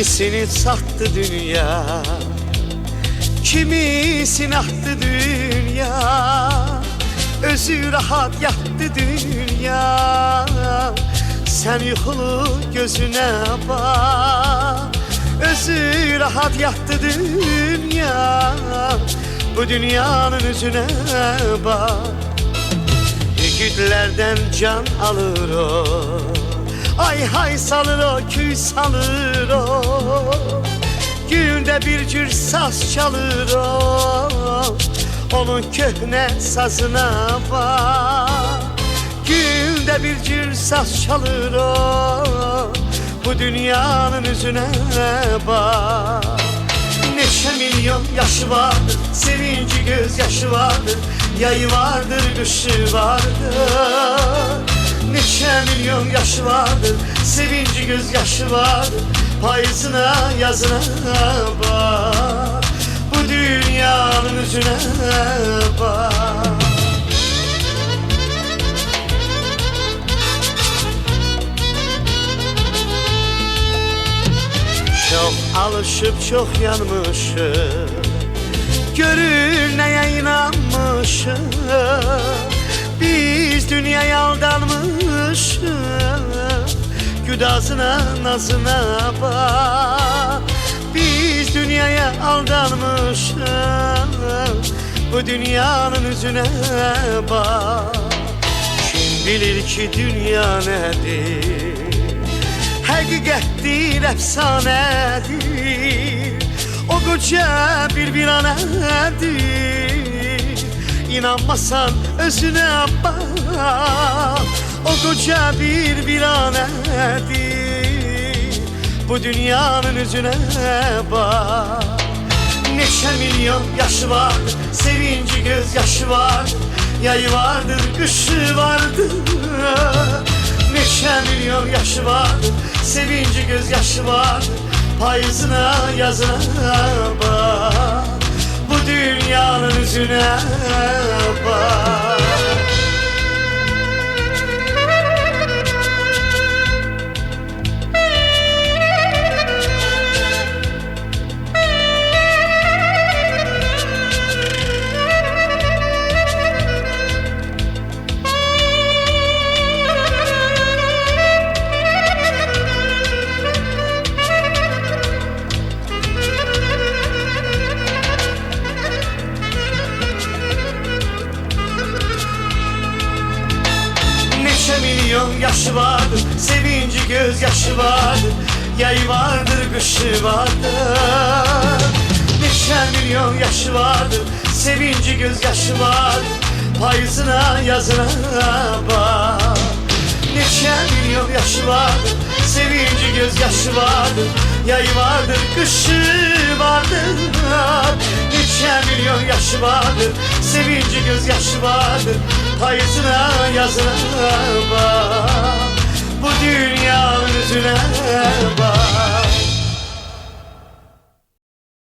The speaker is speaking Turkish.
Kimisini sattı dünya, kimisini attı dünya. Özü rahat yattı dünya. Sen yuxulu gözüne bak. Özü rahat yattı dünya. Bu dünyanın üzüne bak. Yiğitlerden can alır o, ay hay salır o, küy salır o. Günde bir cür saz çalır o, onun köhne sazına bak. Günde bir cür saz çalır o, bu dünyanın üzüne bak. Neçə milyon yaşı vardır, sevinci gözyaşı vardır. Yayı vardır, kışı vardır. Neçə milyon yaşı vardır, sevinci gözyaşı vardır. Payızına yazına bak, bu dünyanın üzüne bak. Çok alışıp çok yanmışım, görür neye inanmışım. Biz dünyaya aldanmışız, güdasına nazına bak. Biz dünyaya aldanmışız, bu dünyanın üzüne bak. Kim bilir ki dünya nedir, hakikattir, efsanedir. O koca bir viranedir, İnanmasan özüne bak. O koca bir viranedir, bu dünyanın üzüne bak. Neçə milyon yaşı vardır, sevinci gözyaşı vardır. Yayı vardır, kışı vardır. Neçə milyon yaşı vardır, sevinci gözyaşı vardır. Payızına yazına bak, bu dünyanın üzüne bak. Milyon yaşı vardır, sevinci gözyaşı vardır. Yayı vardır, kışı vardır. Neçə milyon yaşı vardır, sevinci gözyaşı vardır. Payızına yazına bak. Neçə milyon yaşı vardır, sevinci gözyaşı vardır. Yayı vardır, kışı vardır. Neçə milyon yaşı vardır, sevinci gözyaşı vardır. Payızına yazına bak, bu dünyanın üzüne